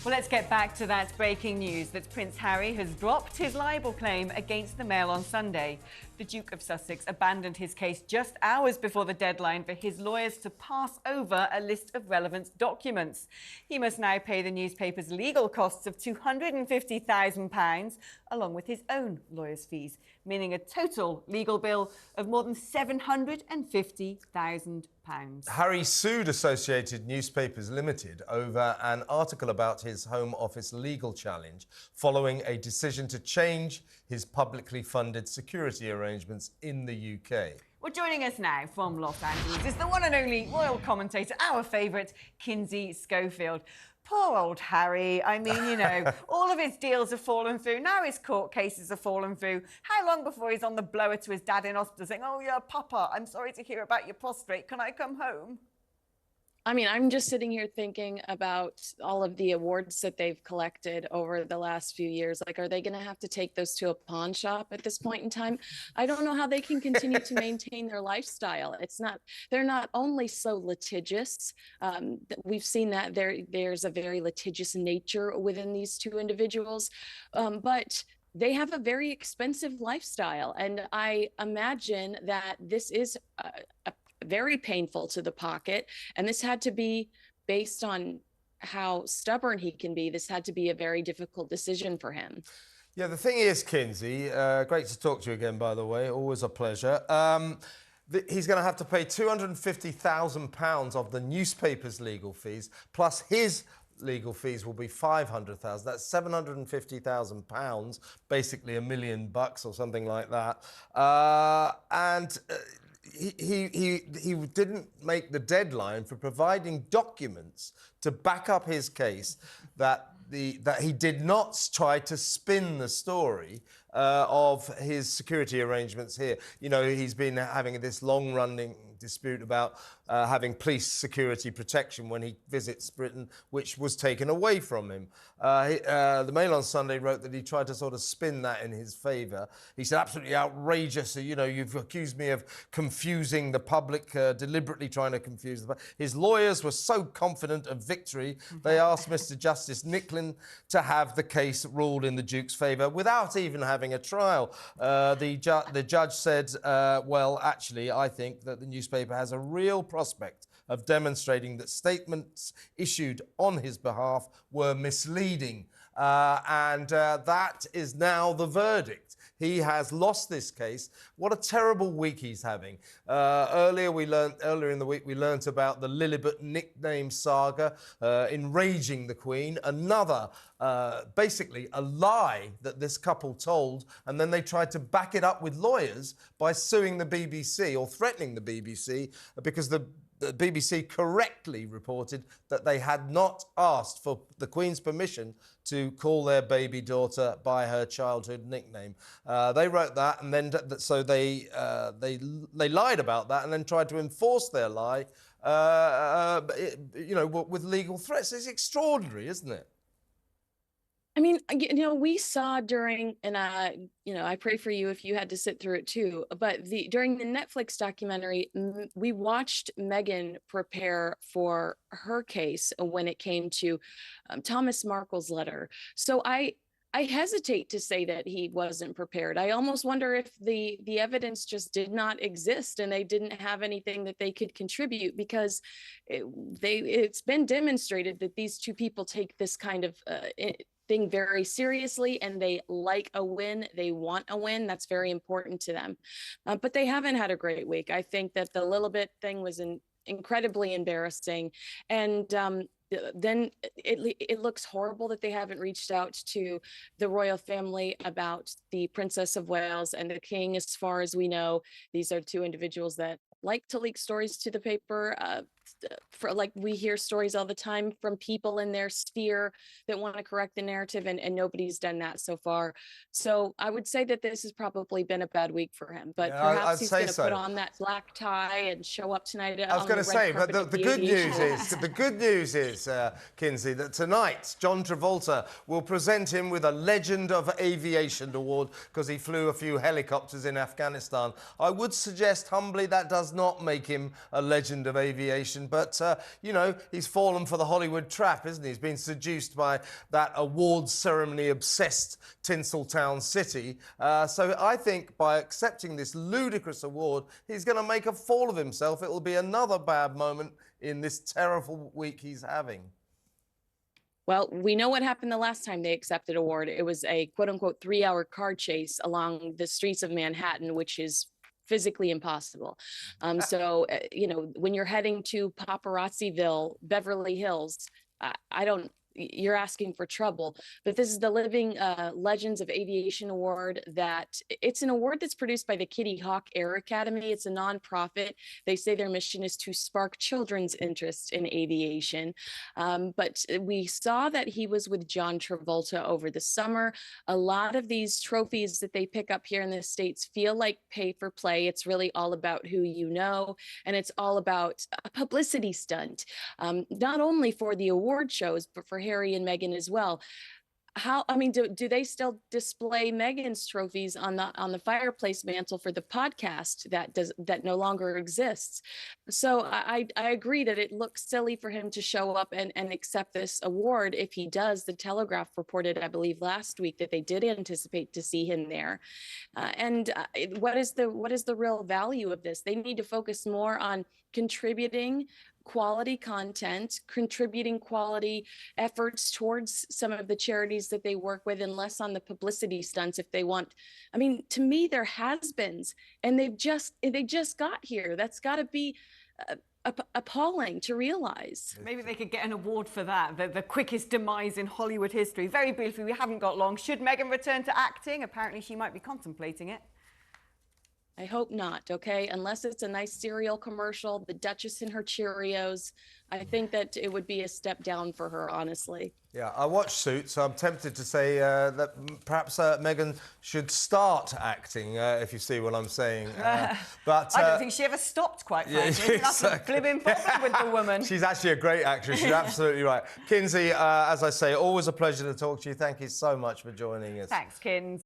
Well, let's get back to that breaking news that Prince Harry has dropped his libel claim against the Mail on Sunday. The Duke of Sussex abandoned his case just hours before the deadline for his lawyers to pass over a list of relevant documents. He must now pay the newspaper's legal costs of £250,000, along with his own lawyers' fees, meaning a total legal bill of more than £750,000. Harry sued Associated Newspapers Limited over an article about his Home Office legal challenge following a decision to change his publicly funded security arrangements in the UK. Well, joining us now from Los Angeles is the one and only royal commentator, our favourite, Kinsey Schofield. Poor old Harry. I mean, you know, all of his deals have fallen through. Now his court cases have fallen through. How long before he's on the blower to his dad in hospital saying, "Oh, yeah, Papa, I'm sorry to hear about your prostrate. Can I come home?" I mean, I'm just sitting here thinking about all of the awards that they've collected over the last few years. Like, are they going to have to take those to a pawn shop at this point in time? I don't know how they can continue to maintain their lifestyle. They're not only so litigious. We've seen that there's a very litigious nature within these two individuals, but they have a very expensive lifestyle. And I imagine that this is very painful to the pocket, and this had to be based on how stubborn he can be. This had to be a very difficult decision for him. Yeah, the thing is, Kinsey, great to talk to you again, by the way, always a pleasure. He's going to have to pay £250,000 of the newspaper's legal fees, plus his legal fees will be $500,000. That's £750,000, basically $1 million or something like that. He didn't make the deadline for providing documents to back up his case that he did not try to spin the story of his security arrangements here. You know, he's been having this long-running dispute about having police security protection when he visits Britain, which was taken away from him. The Mail on Sunday wrote that he tried to sort of spin that in his favour. He said, absolutely outrageous. You know, you've accused me of confusing the public, deliberately trying to confuse the public. His lawyers were so confident of victory, they asked Mr. Justice Nicklin to have the case ruled in the Duke's favour without even having a trial. The judge said, well, actually, I think that the newspaper has a real prospect of demonstrating that statements issued on his behalf were misleading. That is now the verdict. He has lost this case. What a terrible week he's having. Earlier in the week, we learnt about the Libel nickname saga, enraging the Queen. Another, basically, a lie that this couple told, and then they tried to back it up with lawyers by suing the BBC or threatening the BBC because the BBC correctly reported that they had not asked for the Queen's permission to call their baby daughter by her childhood nickname. They wrote that, and then so they lied about that, and then tried to enforce their lie, you know, with legal threats. It's extraordinary, isn't it? I mean, you know, we saw during, and you know, I pray for you if you had to sit through it too, but during the Netflix documentary, we watched Meghan prepare for her case when it came to Thomas Markle's letter. So I hesitate to say that he wasn't prepared. I almost wonder if the evidence just did not exist and they didn't have anything that they could contribute, because it's been demonstrated that these two people take this kind of thing very seriously, and they like a win. They want a win. That's very important to them. But they haven't had a great week. I think that the little bit thing was incredibly embarrassing. And then it looks horrible that they haven't reached out to the royal family about the Princess of Wales and the King. As far as we know, these are two individuals that like to leak stories to the paper. Like, we hear stories all the time from people in their sphere that want to correct the narrative, and nobody's done that so far. So I would say that this has probably been a bad week for him, but yeah, perhaps he's going to put on that black tie and show up tonight. I was going to say, but the good news is, Kinsey, that tonight John Travolta will present him with a Legend of Aviation award because he flew a few helicopters in Afghanistan. I would suggest humbly that does not make him a Legend of Aviation reputation, but, you know, he's fallen for the Hollywood trap, isn't he? He's been seduced by that awards ceremony-obsessed Tinseltown city. So I think by accepting this ludicrous award, he's going to make a fool of himself. It will be another bad moment in this terrible week he's having. Well, we know what happened the last time they accepted an award. It was a quote-unquote 3-hour car chase along the streets of Manhattan, which is physically impossible. You know, when you're heading to Paparazziville, Beverly Hills, you're asking for trouble. But this is the Living Legends of Aviation Award. It's an award that's produced by the Kitty Hawk Air Academy. It's a nonprofit. They say their mission is to spark children's interest in aviation. But we saw that he was with John Travolta over the summer. A lot of these trophies that they pick up here in the States feel like pay for play. It's really all about who you know, and it's all about a publicity stunt, not only for the award shows, but for Harry and Meghan as well. Do they still display Meghan's trophies on the fireplace mantle for the podcast that no longer exists? So I agree that it looks silly for him to show up and accept this award. If he does, the Telegraph reported, I believe last week, that they did anticipate to see him there. What is the real value of this? They need to focus more on contributing quality content, contributing quality efforts towards some of the charities that they work with, and less on the publicity stunts if they want. I mean, to me, they're has-beens, and they just got here. That's got to be appalling to realize. Maybe they could get an award for that, the quickest demise in Hollywood history. Very briefly, we haven't got long. Should Meghan return to acting? Apparently she might be contemplating it. I hope not, okay? Unless it's a nice cereal commercial, the Duchess and her Cheerios. I think that it would be a step down for her, honestly. Yeah, I watched Suits, so I'm tempted to say that perhaps Meghan should start acting, if you see what I'm saying. But I don't think she ever stopped, quite frankly. Yeah, That's a flipping problem with the woman. She's actually a great actress. You're absolutely right. Kinsey, as I say, always a pleasure to talk to you. Thank you so much for joining us. Thanks, Kins.